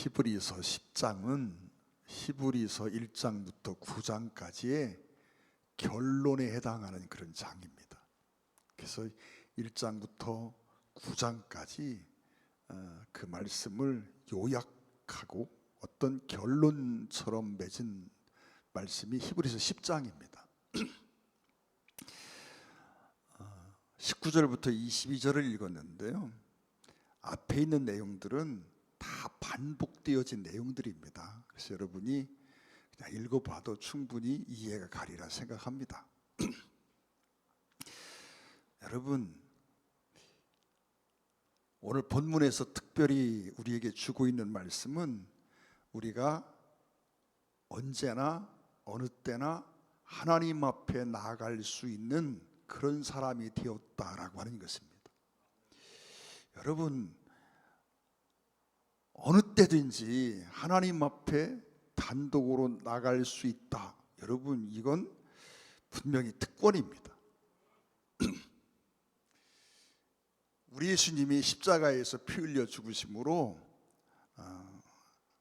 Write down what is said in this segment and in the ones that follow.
히브리서 10장은 히브리서 1장부터 9장까지의 결론에 해당하는 그런 장입니다. 그래서 1장부터 9장까지 그 말씀을 요약하고 어떤 결론처럼 맺은 말씀이 히브리서 10장입니다. 19절부터 22절을 읽었는데요, 앞에 있는 내용들은 다 반복되어진 내용들입니다. 그래서 여러분이 그냥 읽어봐도 충분히 이해가 가리라 생각합니다. 여러분, 오늘 본문에서 특별히 우리에게 주고 있는 말씀은 우리가 언제나 어느 때나 하나님 앞에 나아갈 수 있는 그런 사람이 되었다라고 하는 것입니다. 여러분, 어느 때든지 하나님 앞에 단독으로 나갈 수 있다. 여러분, 이건 분명히 특권입니다. 우리 예수님이 십자가에서 피 흘려 죽으심으로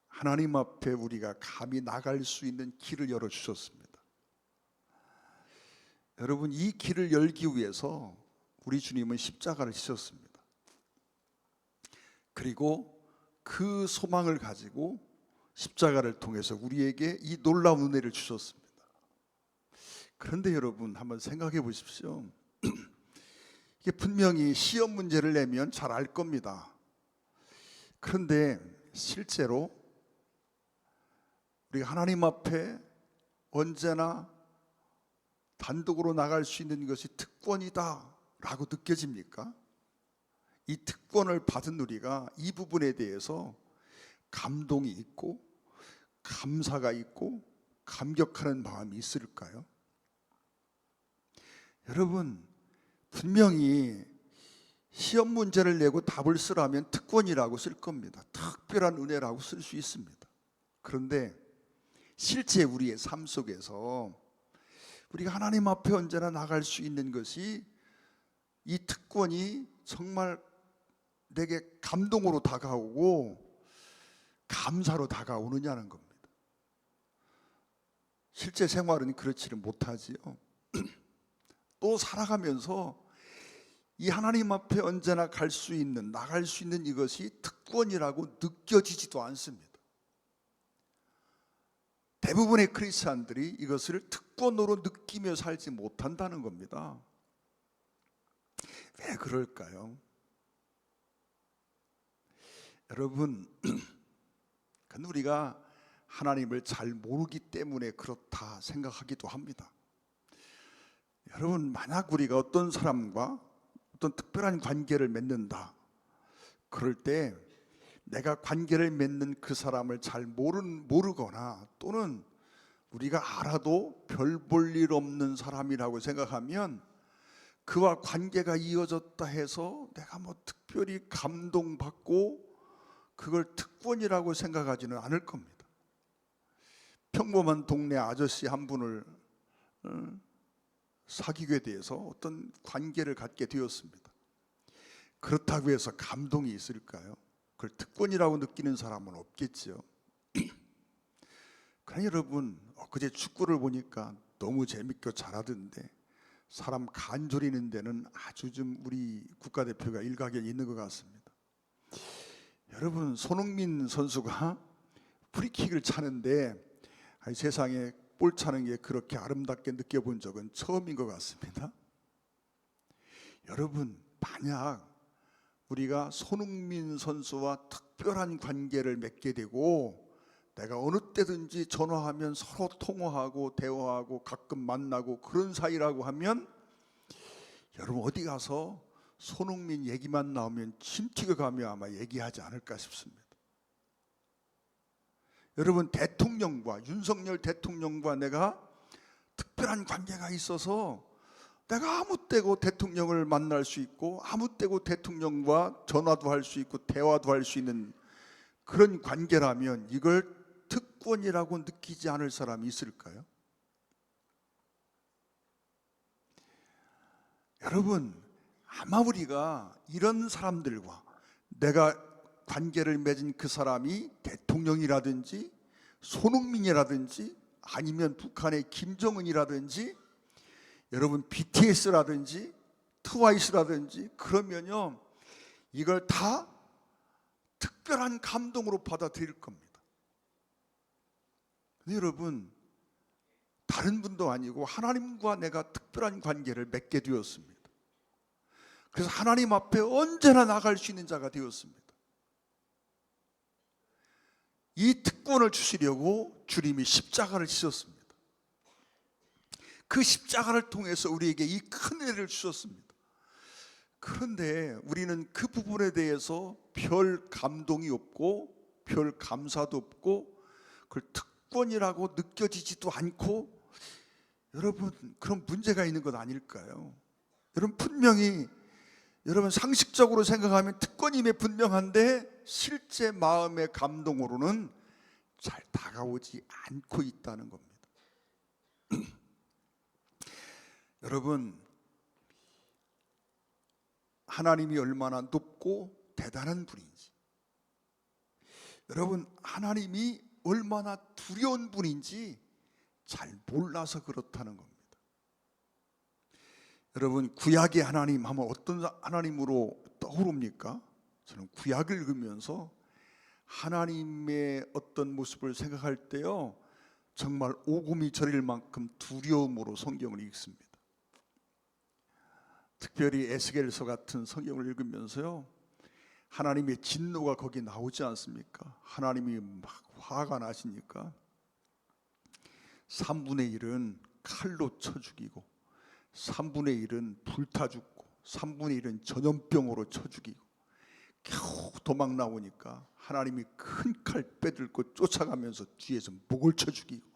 하나님 앞에 우리가 감히 나갈 수 있는 길을 열어주셨습니다. 여러분, 이 길을 열기 위해서 우리 주님은 십자가를 지셨습니다. 그리고 그 소망을 가지고 십자가를 통해서 우리에게 이 놀라운 은혜를 주셨습니다. 그런데 여러분, 한번 생각해 보십시오. 이게 분명히 시험 문제를 내면 잘 알 겁니다. 그런데 실제로 우리가 하나님 앞에 언제나 단독으로 나갈 수 있는 것이 특권이다 라고 느껴집니까? 이 특권을 받은 우리가 이 부분에 대해서 감동이 있고 감사가 있고 감격하는 마음이 있을까요? 여러분, 분명히 시험 문제를 내고 답을 쓰라면 특권이라고 쓸 겁니다. 특별한 은혜라고 쓸 수 있습니다. 그런데 실제 우리의 삶 속에서 우리가 하나님 앞에 언제나 나갈 수 있는 것이, 이 특권이 정말 내게 감동으로 다가오고 감사로 다가오느냐는 겁니다. 실제 생활은 그렇지를 못하지요. 또 살아가면서 이 하나님 앞에 언제나 갈 수 있는, 나갈 수 있는 이것이 특권이라고 느껴지지도 않습니다. 대부분의 크리스찬들이 이것을 특권으로 느끼며 살지 못한다는 겁니다. 왜 그럴까요? 여러분, 그건 우리가 하나님을 잘 모르기 때문에 그렇다 생각하기도 합니다. 여러분, 만약 우리가 어떤 사람과 어떤 특별한 관계를 맺는다, 그럴 때 내가 관계를 맺는 그 사람을 잘 모르거나 또는 우리가 알아도 별 볼 일 없는 사람이라고 생각하면 그와 관계가 이어졌다 해서 내가 뭐 특별히 감동받고 그걸 특권이라고 생각하지는 않을 겁니다. 평범한 동네 아저씨 한 분을 사귀게 돼서 어떤 관계를 갖게 되었습니다. 그렇다고 해서 감동이 있을까요? 그걸 특권이라고 느끼는 사람은 없겠죠. 그러나 여러분, 엊그제 축구를 보니까 너무 재밌게 잘하던데 사람 간졸이는 데는 아주 좀 우리 국가대표가 일가견이 있는 것 같습니다. 여러분, 손흥민 선수가 프리킥을 차는데 세상에 볼 차는 게 그렇게 아름답게 느껴본 적은 처음인 것 같습니다. 여러분, 만약 우리가 손흥민 선수와 특별한 관계를 맺게 되고 내가 어느 때든지 전화하면 서로 통화하고 대화하고 가끔 만나고 그런 사이라고 하면 여러분, 어디 가서 손흥민 얘기만 나오면 침튀가 가며 아마 얘기하지 않을까 싶습니다. 여러분, 대통령과, 윤석열 대통령과 내가 특별한 관계가 있어서 내가 아무 때고 대통령을 만날 수 있고 아무 때고 대통령과 전화도 할 수 있고 대화도 할 수 있는 그런 관계라면 이걸 특권이라고 느끼지 않을 사람이 있을까요? 여러분, 아마 우리가 이런 사람들과 내가 관계를 맺은 그 사람이 대통령이라든지 손흥민이라든지 아니면 북한의 김정은이라든지 여러분 BTS라든지 트와이스라든지 그러면요 이걸 다 특별한 감동으로 받아들일 겁니다. 근데 여러분 다른 분도 아니고 하나님과 내가 특별한 관계를 맺게 되었습니다. 그래서 하나님 앞에 언제나 나갈 수 있는 자가 되었습니다. 이 특권을 주시려고 주님이 십자가를 지셨습니다. 그 십자가를 통해서 우리에게 이 큰 은혜를 주셨습니다. 그런데 우리는 그 부분에 대해서 별 감동이 없고 별 감사도 없고 그걸 특권이라고 느껴지지도 않고 여러분 그런 문제가 있는 것 아닐까요? 여러분 분명히 여러분 상식적으로 생각하면 특권임에 분명한데 실제 마음의 감동으로는 잘 다가오지 않고 있다는 겁니다. 여러분 하나님이 얼마나 높고 대단한 분인지 여러분 하나님이 얼마나 두려운 분인지 잘 몰라서 그렇다는 겁니다. 여러분 구약의 하나님 하면 어떤 하나님으로 떠오릅니까? 저는 구약을 읽으면서 하나님의 어떤 모습을 생각할 때요 정말 오금이 저릴 만큼 두려움으로 성경을 읽습니다. 특별히 에스겔서 같은 성경을 읽으면서요 하나님의 진노가 거기 나오지 않습니까? 하나님이 막 화가 나시니까 3분의 1은 칼로 쳐 죽이고 3분의 1은 불타 죽고 3분의 1은 전염병으로 쳐 죽이고 겨우 도망 나오니까 하나님이 큰 칼 빼들고 쫓아가면서 뒤에서 목을 쳐 죽이고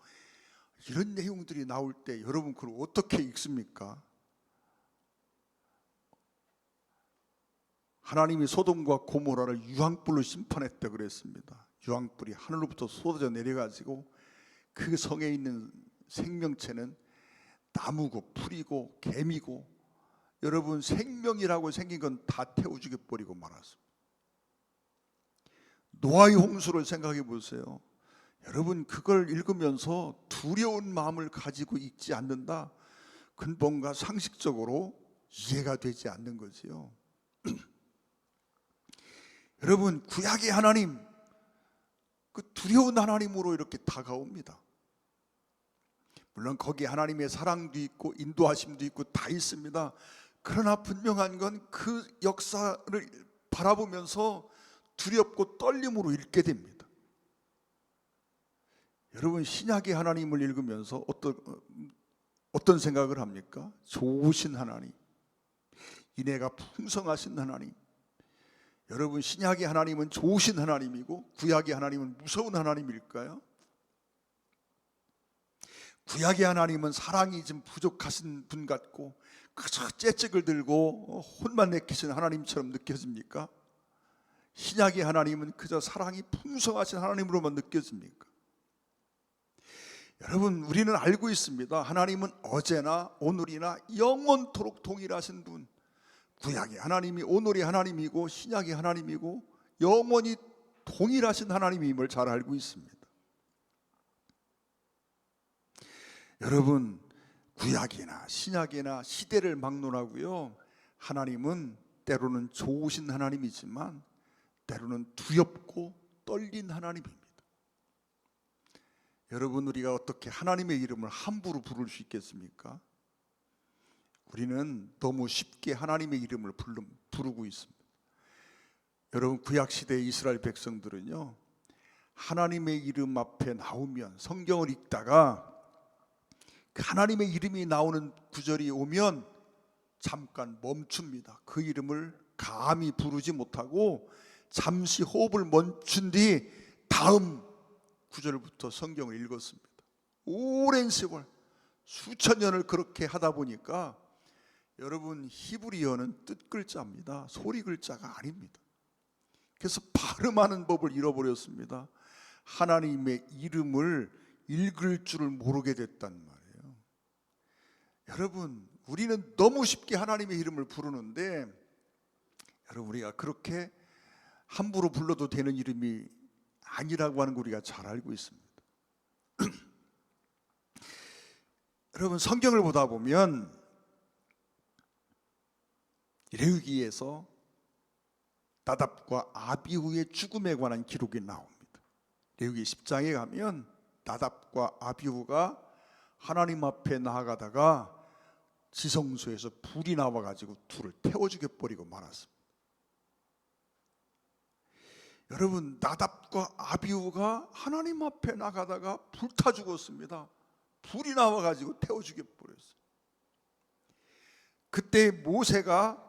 이런 내용들이 나올 때 여러분 그걸 어떻게 읽습니까? 하나님이 소돔과 고모라를 유황불로 심판했다 그랬습니다. 유황불이 하늘로부터 쏟아져 내려가지고 그 성에 있는 생명체는 나무고 풀이고 개미고 여러분 생명이라고 생긴 건 다 태워 죽여버리고 말았습니다. 노아의 홍수를 생각해 보세요. 여러분 그걸 읽으면서 두려운 마음을 가지고 읽지 않는다? 그건 뭔가 상식적으로 이해가 되지 않는 거지요. 여러분 구약의 하나님 그 두려운 하나님으로 이렇게 다가옵니다. 물론 거기 하나님의 사랑도 있고 인도하심도 있고 다 있습니다. 그러나 분명한 건 그 역사를 바라보면서 두렵고 떨림으로 읽게 됩니다. 여러분 신약의 하나님을 읽으면서 어떤 생각을 합니까? 좋으신 하나님, 인애가 풍성하신 하나님. 여러분 신약의 하나님은 좋으신 하나님이고 구약의 하나님은 무서운 하나님일까요? 구약의 하나님은 사랑이 좀 부족하신 분 같고 그저 째찍을 들고 혼만 내키신 하나님처럼 느껴집니까? 신약의 하나님은 그저 사랑이 풍성하신 하나님으로만 느껴집니까? 여러분 우리는 알고 있습니다. 하나님은 어제나 오늘이나 영원토록 동일하신 분. 구약의 하나님이 오늘의 하나님이고 신약의 하나님이고 영원히 동일하신 하나님임을 잘 알고 있습니다. 여러분 구약이나 신약이나 시대를 막론하고요 하나님은 때로는 좋으신 하나님이지만 때로는 두렵고 떨린 하나님입니다. 여러분 우리가 어떻게 하나님의 이름을 함부로 부를 수 있겠습니까? 우리는 너무 쉽게 하나님의 이름을 부르고 있습니다. 여러분 구약시대의 이스라엘 백성들은요 하나님의 이름 앞에 나오면 성경을 읽다가 하나님의 이름이 나오는 구절이 오면 잠깐 멈춥니다. 그 이름을 감히 부르지 못하고 잠시 호흡을 멈춘 뒤 다음 구절부터 성경을 읽었습니다. 오랜 세월 수천 년을 그렇게 하다 보니까 여러분 히브리어는 뜻 글자입니다. 소리 글자가 아닙니다. 그래서 발음하는 법을 잃어버렸습니다. 하나님의 이름을 읽을 줄을 모르게 됐단 말이에요. 여러분 우리는 너무 쉽게 하나님의 이름을 부르는데 여러분 우리가 그렇게 함부로 불러도 되는 이름이 아니라고 하는 거 우리가 잘 알고 있습니다. 여러분, 성경을 보다 보면 레위기에서 나답과 아비후의 죽음에 관한 기록이 나옵니다. 레위기 10장에 가면 나답과 아비후가 하나님 앞에 나아가다가 지성소에서 불이 나와가지고 둘을 태워 죽여버리고 말았습니다. 여러분, 나답과 아비후가 하나님 앞에 나가다가 불타 죽었습니다. 불이 나와가지고 태워 죽여버렸어요. 그때 모세가,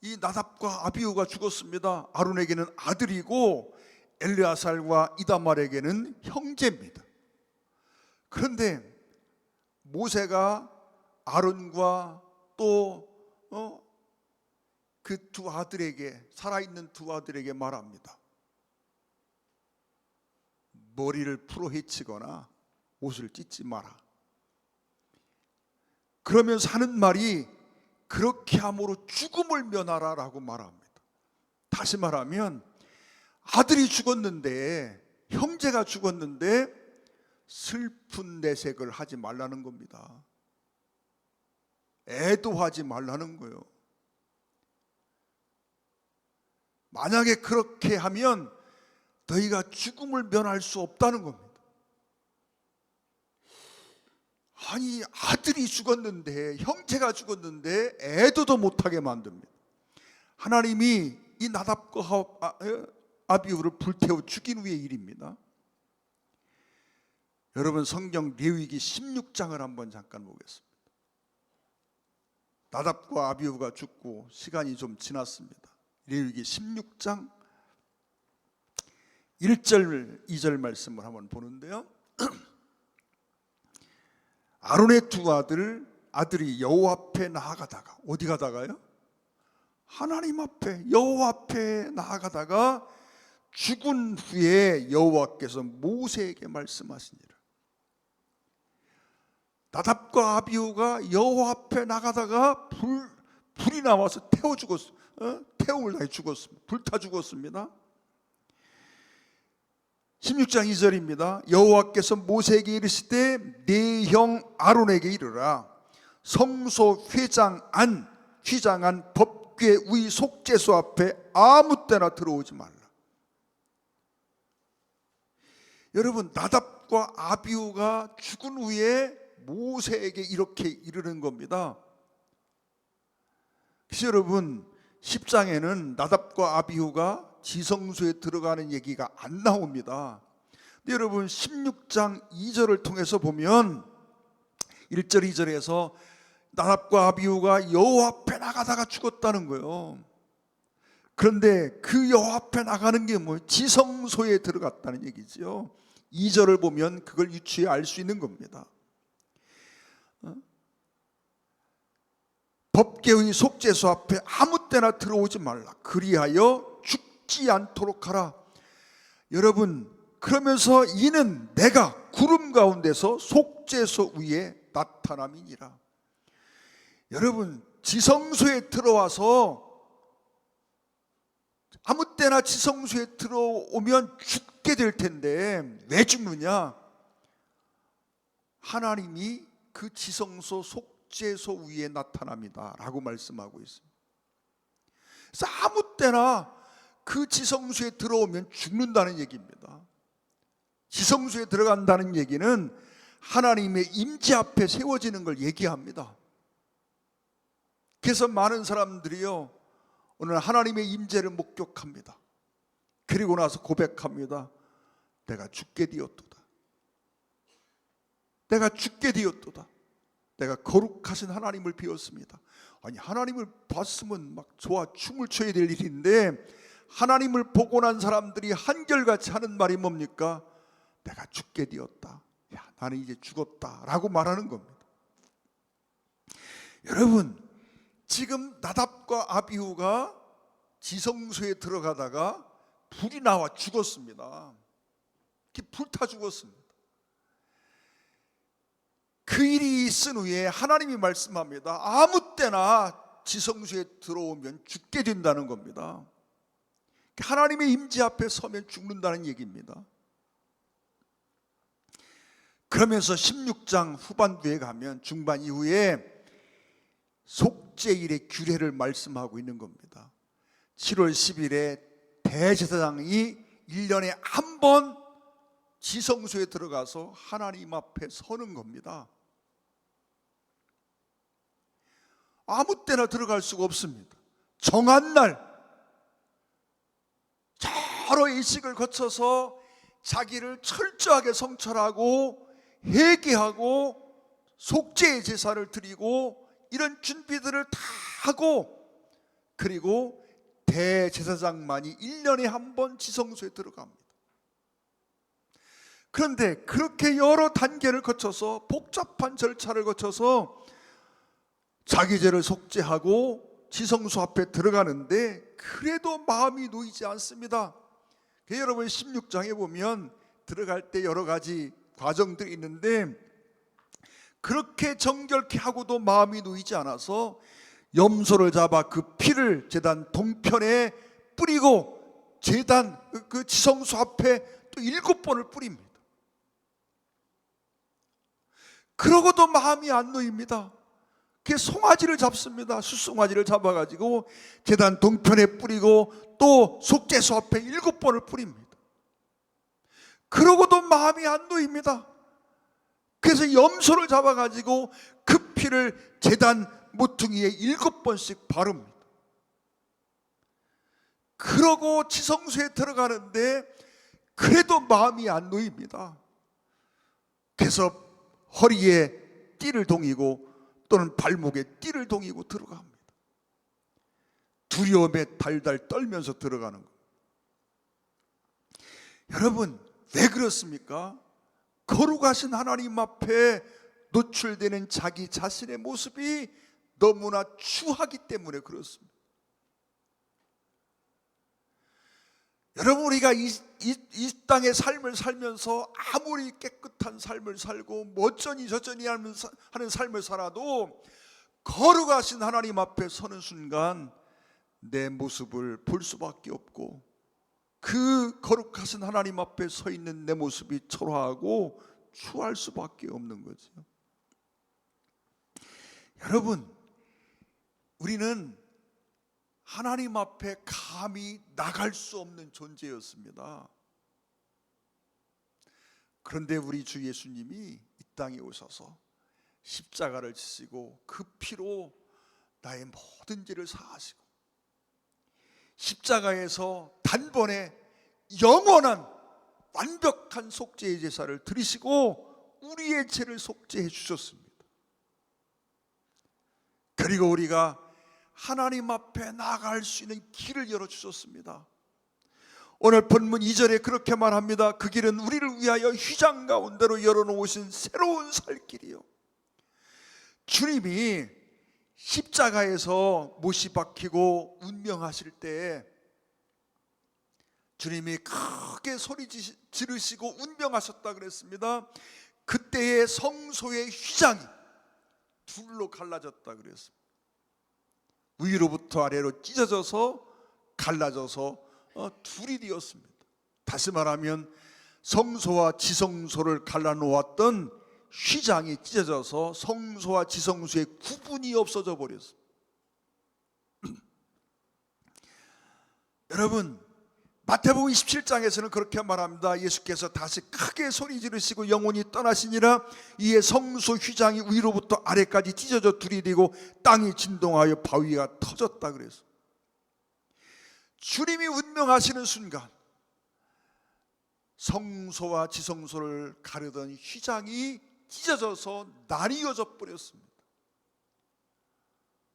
이 나답과 아비후가 죽었습니다. 아론에게는 아들이고 엘르아살과 이다말에게는 형제입니다. 그런데 모세가 아론과 또 그 두 아들에게, 살아있는 두 아들에게 말합니다. 머리를 풀어 헤치거나 옷을 찢지 마라. 그러면서 하는 말이, 그렇게 함으로 죽음을 면하라 라고 말합니다. 다시 말하면 아들이 죽었는데, 형제가 죽었는데 슬픈 내색을 하지 말라는 겁니다. 애도하지 말라는 거예요. 만약에 그렇게 하면 너희가 죽음을 면할 수 없다는 겁니다. 아니, 아들이 죽었는데, 형제가 죽었는데 애도도 못하게 만듭니다. 하나님이 이 나답과 아비후를 불태워 죽인 후의 일입니다. 여러분, 성경 레위기 16장을 한번 잠깐 보겠습니다. 나답과 아비후가 죽고 시간이 좀 지났습니다. 레위기 16장 1절 2절 말씀을 한번 보는데요. 아론의 두 아들이 여호와 앞에 나아가다가, 어디 가다가요? 하나님 앞에, 여호와 앞에 나아가다가 죽은 후에 여호와께서 모세에게 말씀하시니라. 나답과 아비후가 여호와 앞에 나가다가 불이 나와서 태움을 당해 죽었습니다. 불타 죽었습니다. 16장 2절입니다. 여호와께서 모세에게 이르시되 네 형 아론에게 이르라. 성소 휘장 안 법궤 위 속죄소 앞에 아무 때나 들어오지 말라. 여러분, 나답과 아비후가 죽은 후에 모세에게 이렇게 이르는 겁니다. 그래서 여러분, 10장에는 나답과 아비후가 지성소에 들어가는 얘기가 안 나옵니다. 근데 여러분, 16장 2절을 통해서 보면 1절 2절에서 나답과 아비후가 여호와 앞에 나가다가 죽었다는 거예요. 그런데 그 여호와 앞에 나가는 게 뭐예요? 지성소에 들어갔다는 얘기죠. 2절을 보면 그걸 유추해 알 수 있는 겁니다. 법궤의 속죄소 앞에 아무 때나 들어오지 말라. 그리하여 죽지 않도록 하라. 여러분, 그러면서 이는 내가 구름 가운데서 속죄소 위에 나타남이니라. 여러분, 지성소에 들어와서 아무 때나 지성소에 들어오면 죽게 될 텐데 왜 죽느냐? 하나님이 그 지성소 속죄소 위에 나타납니다 라고 말씀하고 있습니다. 그래서 아무 때나 그 지성소에 들어오면 죽는다는 얘기입니다. 지성소에 들어간다는 얘기는 하나님의 임재 앞에 세워지는 걸 얘기합니다. 그래서 많은 사람들이요, 오늘 하나님의 임재를 목격합니다. 그리고 나서 고백합니다. 내가 죽게 되었도다. 내가 죽게 되었도다. 내가 거룩하신 하나님을 비웠습니다. 아니, 하나님을 봤으면 막 좋아 춤을 춰야 될 일인데 하나님을 보고 난 사람들이 한결같이 하는 말이 뭡니까? 내가 죽게 되었다. 야, 나는 이제 죽었다 라고 말하는 겁니다. 여러분, 지금 나답과 아비후가 지성소에 들어가다가 불이 나와 죽었습니다. 불타 죽었습니다. 그 일이 있은 후에 하나님이 말씀합니다. 아무 때나 지성소에 들어오면 죽게 된다는 겁니다. 하나님의 임재 앞에 서면 죽는다는 얘기입니다. 그러면서 16장 후반부에 가면 중반 이후에 속죄일의 규례를 말씀하고 있는 겁니다. 7월 10일에 대제사장이 1년에 한 번 지성소에 들어가서 하나님 앞에 서는 겁니다. 아무 때나 들어갈 수가 없습니다. 정한 날 여러 의식을 거쳐서 자기를 철저하게 성찰하고 회개하고 속죄의 제사를 드리고 이런 준비들을 다 하고, 그리고 대제사장만이 1년에 한 번 지성소에 들어갑니다. 그런데 그렇게 여러 단계를 거쳐서 복잡한 절차를 거쳐서 자기 죄를 속죄하고 지성소 앞에 들어가는데 그래도 마음이 놓이지 않습니다. 여러분 16장에 보면 들어갈 때 여러 가지 과정들이 있는데, 그렇게 정결케 하고도 마음이 놓이지 않아서 염소를 잡아 그 피를 제단 동편에 뿌리고 제단 그 지성소 앞에 또 7번을 뿌립니다. 그러고도 마음이 안 놓입니다. 그 송아지를 잡습니다. 숫송아지를 잡아가지고 제단 동편에 뿌리고 또 속죄소 앞에 7번을 뿌립니다. 그러고도 마음이 안 놓입니다. 그래서 염소를 잡아가지고 그 피를 제단 모퉁이에 7번씩 바릅니다. 그러고 지성소에 들어가는데 그래도 마음이 안 놓입니다. 그래서 허리에 띠를 동이고 또는 발목에 띠를 동이고 들어갑니다. 두려움에 달달 떨면서 들어가는 겁니다. 여러분 왜 그렇습니까? 거룩하신 하나님 앞에 노출되는 자기 자신의 모습이 너무나 추하기 때문에 그렇습니다. 여러분 우리가 이 땅의 삶을 살면서 아무리 깨끗한 삶을 살고 어쩌니 저쩌니 하는 삶을 살아도 거룩하신 하나님 앞에 서는 순간 내 모습을 볼 수밖에 없고, 그 거룩하신 하나님 앞에 서 있는 내 모습이 초라하고 추할 수밖에 없는 거죠. 여러분 우리는 하나님 앞에 감히 나갈 수 없는 존재였습니다. 그런데 우리 주 예수님이 이 땅에 오셔서 십자가를 지시고 그 피로 나의 모든 죄를 사하시고 십자가에서 단번에 영원한 완벽한 속죄의 제사를 드리시고 우리의 죄를 속죄해 주셨습니다. 그리고 우리가 하나님 앞에 나아갈 수 있는 길을 열어주셨습니다. 오늘 본문 2절에 그렇게 말합니다. 그 길은 우리를 위하여 휘장 가운데로 열어놓으신 새로운 살 길이요. 주님이 십자가에서 못이 박히고 운명하실 때 주님이 크게 소리 지르시고 운명하셨다 그랬습니다. 그때의 성소의 휘장이 둘로 갈라졌다 그랬습니다. 위로부터 아래로 찢어져서 갈라져서 둘이 되었습니다. 다시 말하면 성소와 지성소를 갈라놓았던 휘장이 찢어져서 성소와 지성소의 구분이 없어져 버렸습니다. 여러분 마태복음 27장에서는 그렇게 말합니다. 예수께서 다시 크게 소리 지르시고 영혼이 떠나시니라. 이에 성소 휘장이 위로부터 아래까지 찢어져 둘이 되고 땅이 진동하여 바위가 터졌다 그랬어요. 주님이 운명하시는 순간 성소와 지성소를 가르던 휘장이 찢어져서 나뉘어져 버렸습니다.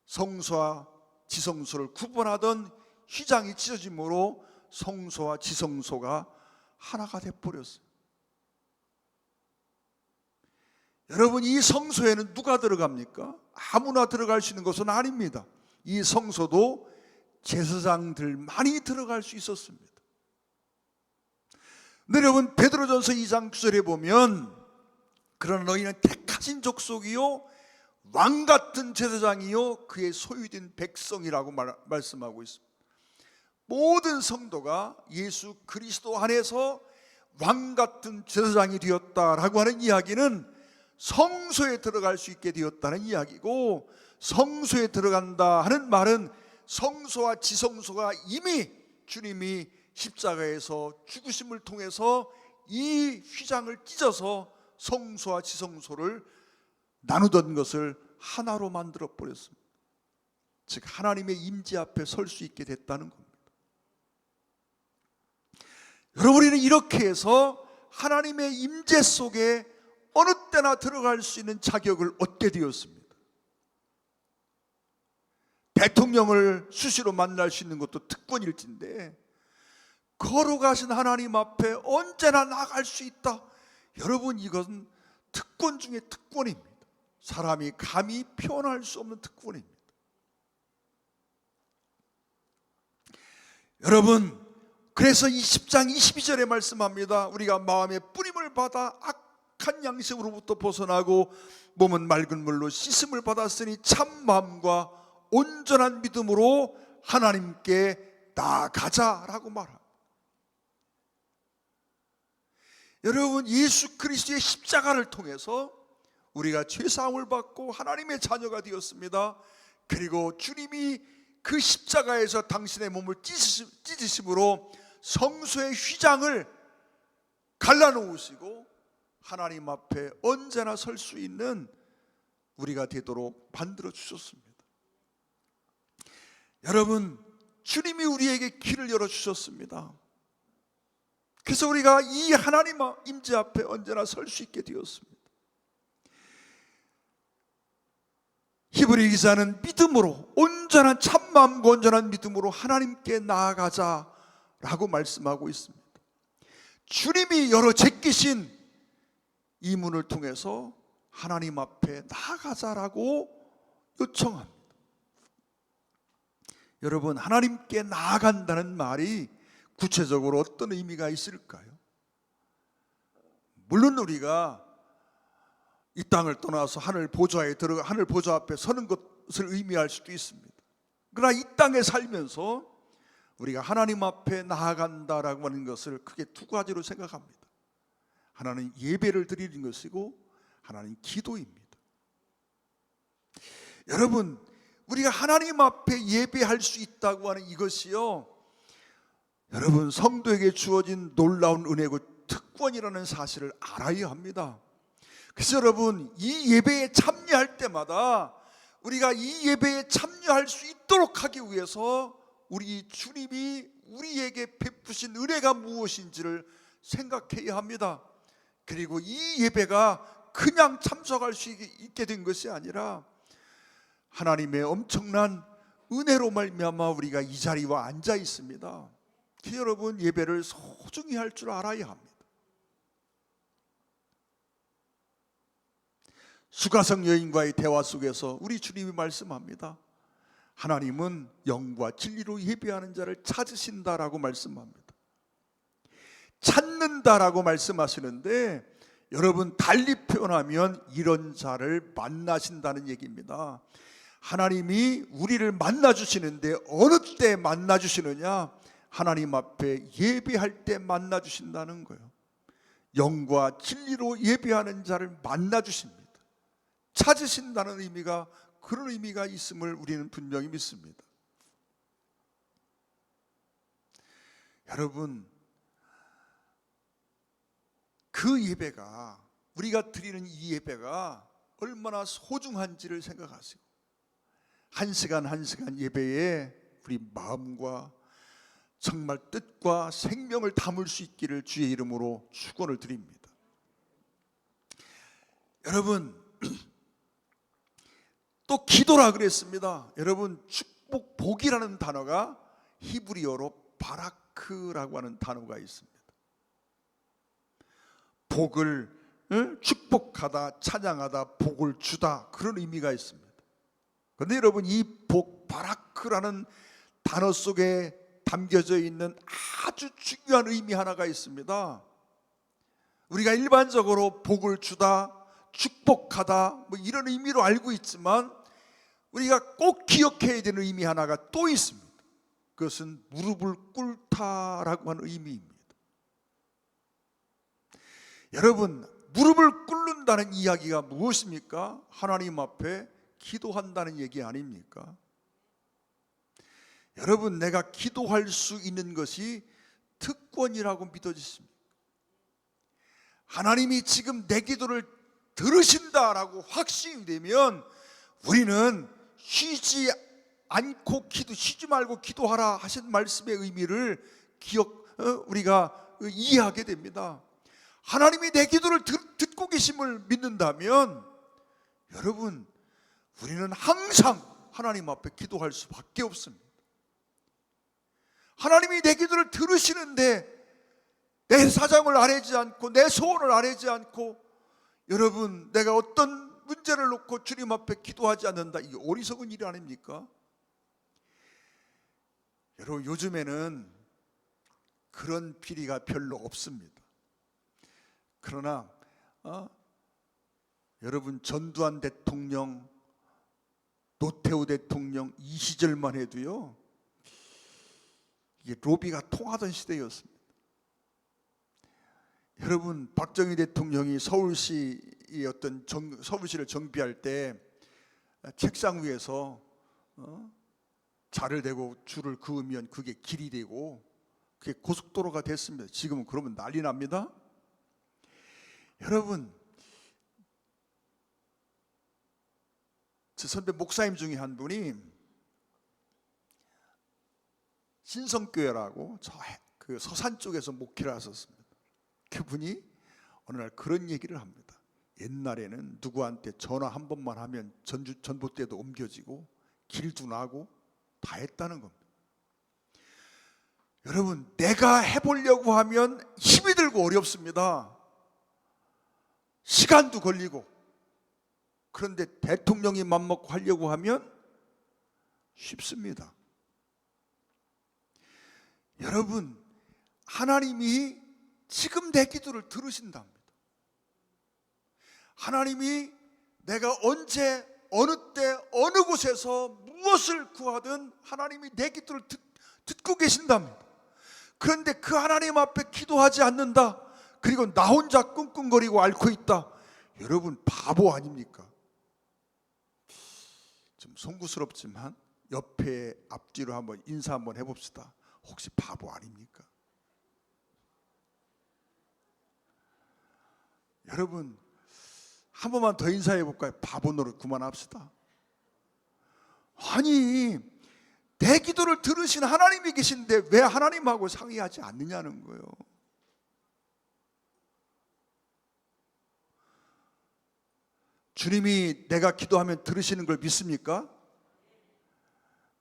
성소와 지성소를 구분하던 휘장이 찢어짐으로 성소와 지성소가 하나가 되어버렸어요. 여러분 이 성소에는 누가 들어갑니까? 아무나 들어갈 수 있는 것은 아닙니다. 이 성소도 제사장들만이 들어갈 수 있었습니다. 근데 여러분 베드로전서 2장 9절에 보면 그러나 너희는 택하신 족속이요 왕같은 제사장이요 그의 소유된 백성이라고 말씀하고 있습니다. 모든 성도가 예수 그리스도 안에서 왕 같은 제사장이 되었다라고 하는 이야기는 성소에 들어갈 수 있게 되었다는 이야기고, 성소에 들어간다 하는 말은 성소와 지성소가 이미 주님이 십자가에서 죽으심을 통해서 이 휘장을 찢어서 성소와 지성소를 나누던 것을 하나로 만들어 버렸습니다. 즉 하나님의 임재 앞에 설 수 있게 됐다는 겁니다. 여러분, 우리는 이렇게 해서 하나님의 임재 속에 어느 때나 들어갈 수 있는 자격을 얻게 되었습니다. 대통령을 수시로 만날 수 있는 것도 특권일진데 걸어가신 하나님 앞에 언제나 나갈 수 있다. 여러분, 이것은 특권 중에 특권입니다. 사람이 감히 표현할 수 없는 특권입니다. 여러분, 그래서 이 10장 22절에 말씀합니다. 우리가 마음의 뿌림을 받아 악한 양심으로부터 벗어나고 몸은 맑은 물로 씻음을 받았으니 참 마음과 온전한 믿음으로 하나님께 나아가자라고 말합니다. 여러분, 예수 그리스도의 십자가를 통해서 우리가 죄사함을 받고 하나님의 자녀가 되었습니다. 그리고 주님이 그 십자가에서 당신의 몸을 찢으심으로 성소의 휘장을 갈라놓으시고 하나님 앞에 언제나 설 수 있는 우리가 되도록 만들어 주셨습니다. 여러분, 주님이 우리에게 길을 열어주셨습니다. 그래서 우리가 이 하나님 임재 앞에 언제나 설 수 있게 되었습니다. 히브리 기자는 믿음으로, 온전한 참마음과 온전한 믿음으로 하나님께 나아가자라고 말씀하고 있습니다. 주님이 열어 제끼신 이 문을 통해서 하나님 앞에 나아가자라고 요청합니다. 여러분, 하나님께 나아간다는 말이 구체적으로 어떤 의미가 있을까요? 물론 우리가 이 땅을 떠나서 하늘 보좌에 들어가 하늘 보좌 앞에 서는 것을 의미할 수도 있습니다. 그러나 이 땅에 살면서 우리가 하나님 앞에 나아간다라고 하는 것을 크게 두 가지로 생각합니다. 하나는 예배를 드리는 것이고 하나는 기도입니다. 여러분, 우리가 하나님 앞에 예배할 수 있다고 하는 이것이요, 여러분, 성도에게 주어진 놀라운 은혜고 특권이라는 사실을 알아야 합니다. 그래서 여러분, 이 예배에 참여할 때마다 우리가 이 예배에 참여할 수 있도록 하기 위해서 우리 주님이 우리에게 베푸신 은혜가 무엇인지를 생각해야 합니다. 그리고 이 예배가 그냥 참석할 수 있게 된 것이 아니라 하나님의 엄청난 은혜로 말미암아 우리가 이 자리와 앉아 있습니다. 여러분, 예배를 소중히 할 줄 알아야 합니다. 수가성 여인과의 대화 속에서 우리 주님이 말씀합니다. 하나님은 영과 진리로 예배하는 자를 찾으신다라고 말씀합니다. 찾는다라고 말씀하시는데, 여러분, 달리 표현하면 이런 자를 만나신다는 얘기입니다. 하나님이 우리를 만나주시는데 어느 때 만나주시느냐? 하나님 앞에 예배할 때 만나주신다는 거예요. 영과 진리로 예배하는 자를 만나주십니다. 찾으신다는 의미가, 그런 의미가 있음을 우리는 분명히 믿습니다. 여러분, 그 예배가, 우리가 드리는 이 예배가 얼마나 소중한지를 생각하시고, 한 시간 한 시간 예배에 우리 마음과 정말 뜻과 생명을 담을 수 있기를 주의 이름으로 축원을 드립니다. 여러분, 또 기도라 그랬습니다. 여러분, 축복, 복이라는 단어가 히브리어로 바라크라고 하는 단어가 있습니다. 복을 축복하다, 찬양하다, 복을 주다, 그런 의미가 있습니다. 그런데 여러분, 이 복, 바라크라는 단어 속에 담겨져 있는 아주 중요한 의미 하나가 있습니다. 우리가 일반적으로 복을 주다, 축복하다, 뭐 이런 의미로 알고 있지만 우리가 꼭 기억해야 되는 의미 하나가 또 있습니다. 그것은 무릎을 꿇다라고 하는 의미입니다. 여러분, 무릎을 꿇는다는 이야기가 무엇입니까? 하나님 앞에 기도한다는 얘기 아닙니까? 여러분, 내가 기도할 수 있는 것이 특권이라고 믿어지십니까? 하나님이 지금 내 기도를 들으신다라고 확신이 되면 우리는 쉬지 말고 기도하라 하신 말씀의 의미를 우리가 이해하게 됩니다. 하나님이 내 기도를 듣고 계심을 믿는다면 여러분, 우리는 항상 하나님 앞에 기도할 수밖에 없습니다. 하나님이 내 기도를 들으시는데 내 사정을 아뢰지 않고 내 소원을 아뢰지 않고 여러분, 내가 어떤 문제를 놓고 주님 앞에 기도하지 않는다, 이게 어리석은 일이 아닙니까? 여러분, 요즘에는 그런 비리가 별로 없습니다. 그러나 여러분, 전두환 대통령, 노태우 대통령 이 시절만 해도요, 이게 로비가 통하던 시대였습니다. 여러분, 박정희 대통령이 서울시를 정비할 때 책상 위에서 자를 대고 줄을 그으면 그게 길이 되고 그게 고속도로가 됐습니다. 지금은 그러면 난리 납니다. 여러분, 제 선배 목사님 중에 한 분이 신성교회라고 그 서산 쪽에서 목회를 하셨습니다. 그분이 어느 날 그런 얘기를 합니다. 옛날에는 누구한테 전화 한 번만 하면 전봇대도 옮겨지고 길도 나고 다 했다는 겁니다. 여러분, 내가 해보려고 하면 힘이 들고 어렵습니다. 시간도 걸리고. 그런데 대통령이 맘먹고 하려고 하면 쉽습니다. 여러분, 하나님이 지금 내 기도를 들으신답니다. 하나님이 내가 언제, 어느 때, 어느 곳에서 무엇을 구하든 하나님이 내 기도를 듣고 계신답니다. 그런데 그 하나님 앞에 기도하지 않는다, 그리고 나 혼자 끙끙거리고 앓고 있다, 여러분 바보 아닙니까? 좀 송구스럽지만 옆에 앞뒤로 한번 인사 한번 해봅시다. 혹시 바보 아닙니까? 여러분, 한 번만 더 인사해 볼까요? 바보 노릇 그만합시다. 아니, 내 기도를 들으신 하나님이 계신데 왜 하나님하고 상의하지 않느냐는 거예요. 주님이 내가 기도하면 들으시는 걸 믿습니까?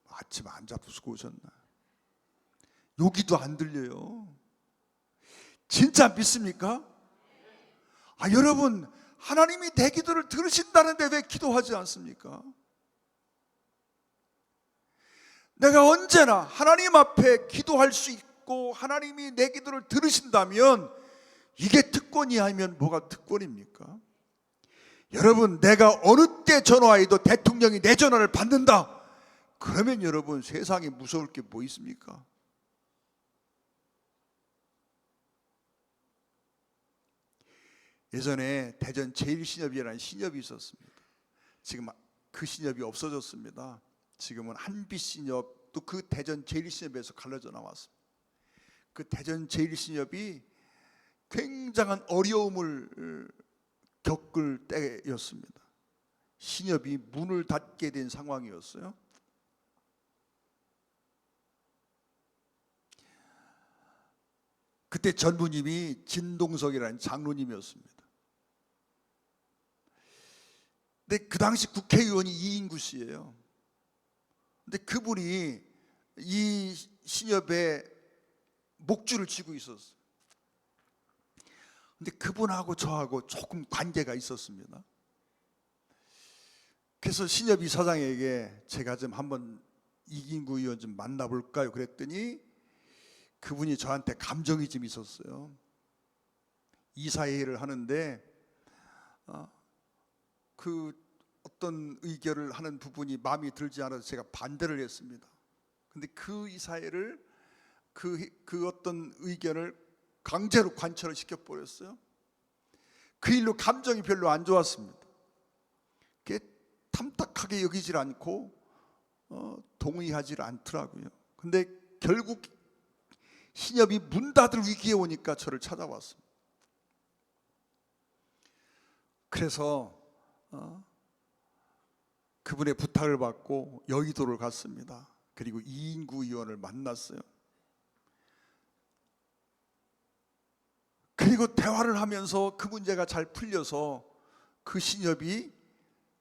아침 안 잡수고 오셨나? 여기도 안 들려요. 진짜 믿습니까? 여러분, 하나님이 내 기도를 들으신다는데 왜 기도하지 않습니까? 내가 언제나 하나님 앞에 기도할 수 있고 하나님이 내 기도를 들으신다면 이게 특권이 아니면 뭐가 특권입니까? 여러분, 내가 어느 때 전화해도 대통령이 내 전화를 받는다, 그러면 여러분, 세상에 무서울 게 뭐 있습니까? 예전에 대전 제일신협이라는 신협이 있었습니다. 지금 그 신협이 없어졌습니다. 지금은 한빛신협, 또 그 대전 제일신협에서 갈라져 나왔습니다. 그 대전 제일신협이 굉장한 어려움을 겪을 때였습니다. 신협이 문을 닫게 된 상황이었어요. 그때 전무님이 진동석이라는 장로님이었습니다. 근데 그 당시 국회의원이 이인구 씨예요. 근데 그분이 이 신협에 목줄을 쥐고 있었어요. 근데 그분하고 저하고 조금 관계가 있었습니다. 그래서 신협 이사장에게 제가 좀 한번 이인구 의원 좀 만나볼까요? 그랬더니 그분이 저한테 감정이 좀 있었어요. 이사회를 하는데 그 어떤 의결을 하는 부분이 마음에 들지 않아서 제가 반대를 했습니다. 근데 그 이사야를 그 어떤 의견을 강제로 관철을 시켜버렸어요. 그 일로 감정이 별로 안 좋았습니다. 그게 탐탁하게 여기질 않고 동의하지 않더라고요. 근데 결국 신협이 문 닫을 위기에 오니까 저를 찾아왔습니다. 그래서 그분의 부탁을 받고 여의도를 갔습니다. 그리고 이인구 의원을 만났어요. 그리고 대화를 하면서 그 문제가 잘 풀려서 그 신협이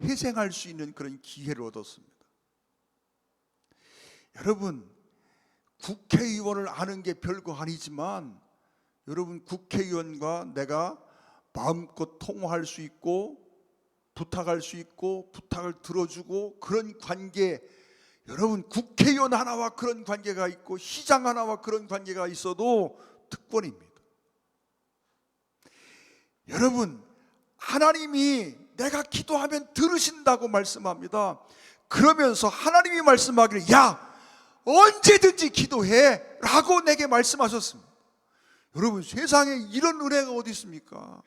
회생할 수 있는 그런 기회를 얻었습니다. 여러분, 국회의원을 아는 게 별거 아니지만 여러분, 국회의원과 내가 마음껏 통화할 수 있고 부탁할 수 있고 부탁을 들어주고 그런 관계, 여러분 국회의원 하나와 그런 관계가 있고 시장 하나와 그런 관계가 있어도 특권입니다. 여러분, 하나님이 내가 기도하면 들으신다고 말씀합니다. 그러면서 하나님이 말씀하기를 야 언제든지 기도해 라고 내게 말씀하셨습니다. 여러분, 세상에 이런 은혜가 어디 있습니까?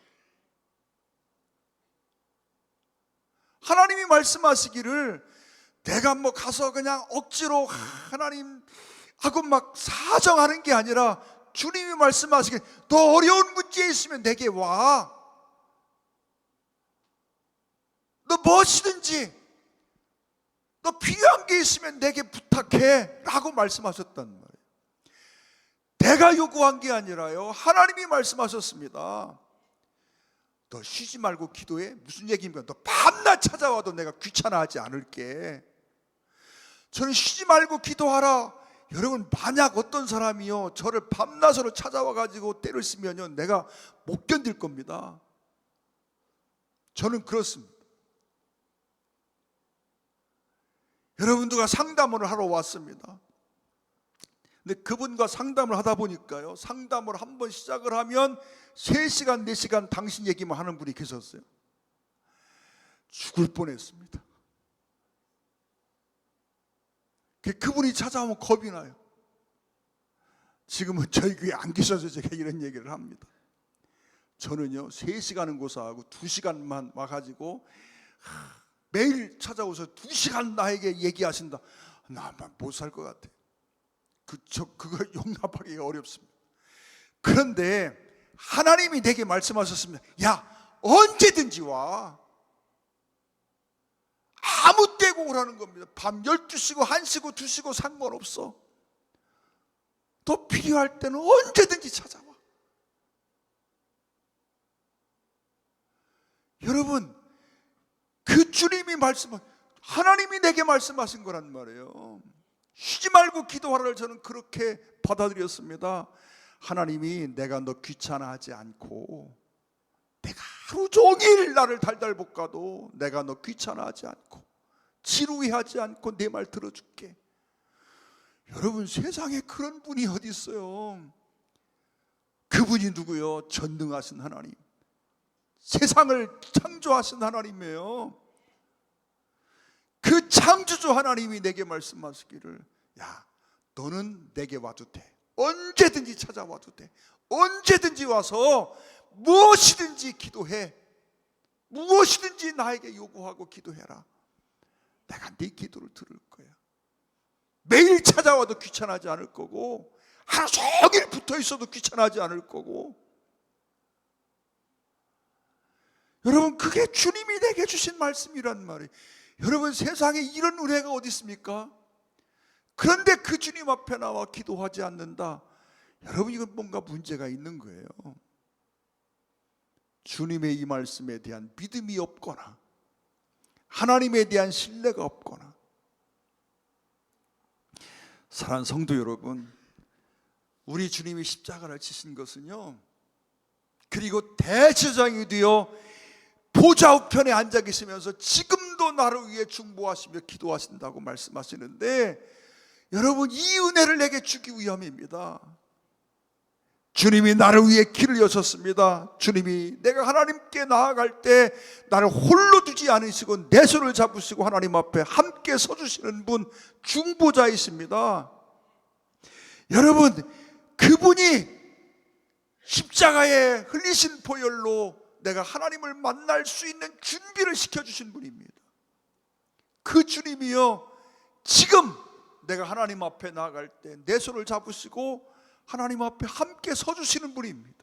하나님이 말씀하시기를 내가 뭐 가서 그냥 억지로 하나님하고 막 사정하는 게 아니라 주님이 말씀하시기를 너 어려운 문제에 있으면 내게 와. 너 무엇이든지 너 필요한 게 있으면 내게 부탁해 라고 말씀하셨단 말이에요. 내가 요구한 게 아니라요, 하나님이 말씀하셨습니다. 너 쉬지 말고 기도해. 무슨 얘기입니까? 너 밤낮 찾아와도 내가 귀찮아하지 않을게. 저는 쉬지 말고 기도하라. 여러분, 만약 어떤 사람이요 저를 밤낮으로 찾아와 가지고 때를 쓰면요 내가 못 견딜 겁니다. 저는 그렇습니다. 여러분들과 상담을 하러 왔습니다. 근데 그분과 상담을 하다 보니까요, 상담을 한번 시작을 하면 3시간 4시간 당신 얘기만 하는 분이 계셨어요. 죽을 뻔했습니다. 그분이 찾아오면 겁이 나요. 지금은 저희 교회에 안 계셔서 제가 이런 얘기를 합니다. 저는요 3시간은 고사하고 2시간만 와가지고 매일 찾아오셔서 2시간 나에게 얘기하신다. 나 못 살 것 같아. 그거 용납하기가 어렵습니다. 그런데 하나님이 내게 말씀하셨습니다. 야 언제든지 와. 아무 때고 오라는 겁니다. 밤 12시고 1시고 2시고 상관없어. 또 필요할 때는 언제든지 찾아와. 여러분, 그 주님이 하나님이 내게 말씀하신 거란 말이에요. 쉬지 말고 기도하라를 저는 그렇게 받아들였습니다. 하나님이 내가 너 귀찮아하지 않고, 내가 하루 종일 나를 달달 볶아도 내가 너 귀찮아하지 않고 지루해하지 않고 내 말 들어줄게. 여러분, 세상에 그런 분이 어디 있어요? 그분이 누구요? 전능하신 하나님, 세상을 창조하신 하나님이에요. 그 창조주 하나님이 내게 말씀하시기를 야 너는 내게 와도 돼. 언제든지 찾아와도 돼. 언제든지 와서 무엇이든지 기도해. 무엇이든지 나에게 요구하고 기도해라. 내가 네 기도를 들을 거야. 매일 찾아와도 귀찮아하지 않을 거고, 하루 종일 붙어 있어도 귀찮아하지 않을 거고. 여러분, 그게 주님이 내게 주신 말씀이란 말이에요. 여러분, 세상에 이런 은혜가 어디 있습니까? 그런데 그 주님 앞에 나와 기도하지 않는다. 여러분, 이건 뭔가 문제가 있는 거예요. 주님의 이 말씀에 대한 믿음이 없거나 하나님에 대한 신뢰가 없거나. 사랑하는 성도 여러분, 우리 주님이 십자가를 지신 것은요, 그리고 대제사장이 되어 보좌 우편에 앉아 계시면서 지금도 나를 위해 중보하시며 기도하신다고 말씀하시는데, 여러분, 이 은혜를 내게 주기 위함입니다. 주님이 나를 위해 길을 여셨습니다. 주님이 내가 하나님께 나아갈 때 나를 홀로 두지 않으시고 내 손을 잡으시고 하나님 앞에 함께 서주시는 분, 중보자이십니다. 여러분, 그분이 십자가에 흘리신 보혈로 내가 하나님을 만날 수 있는 준비를 시켜주신 분입니다. 그 주님이요, 지금 내가 하나님 앞에 나아갈 때 내 손을 잡으시고 하나님 앞에 함께 서주시는 분입니다.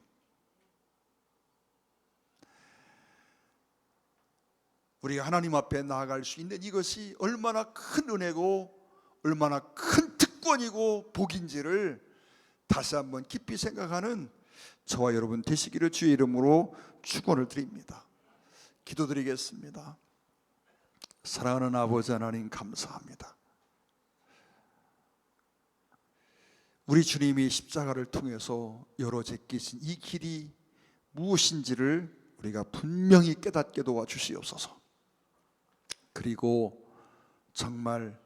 우리가 하나님 앞에 나아갈 수 있는 이것이 얼마나 큰 은혜고 얼마나 큰 특권이고 복인지를 다시 한번 깊이 생각하는 저와 여러분 되시기를 주의 이름으로 축원을 드립니다. 기도드리겠습니다. 사랑하는 아버지 하나님, 감사합니다. 우리 주님이 십자가를 통해서 열어 제끼신 이 길이 무엇인지를 우리가 분명히 깨닫게 도와주시옵소서. 그리고 정말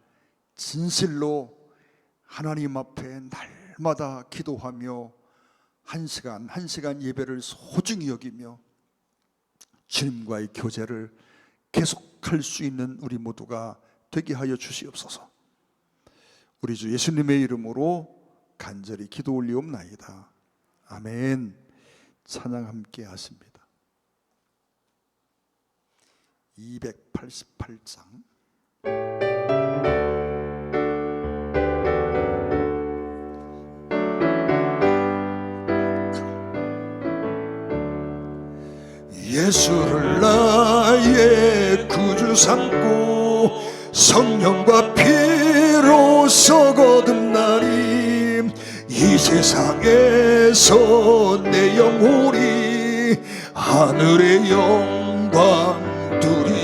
진실로 하나님 앞에 날마다 기도하며 한 시간 한 시간 예배를 소중히 여기며 주님과의 교제를 계속할 수 있는 우리 모두가 되게 하여 주시옵소서. 우리 주 예수님의 이름으로 간절히 기도 올리옵나이다. 아멘. 찬양 함께 하십니다. 288장 예수를 나의 구주 삼고 성령과 피로써 거듭나니 이 세상에서 내 영혼이 하늘의 영광 두리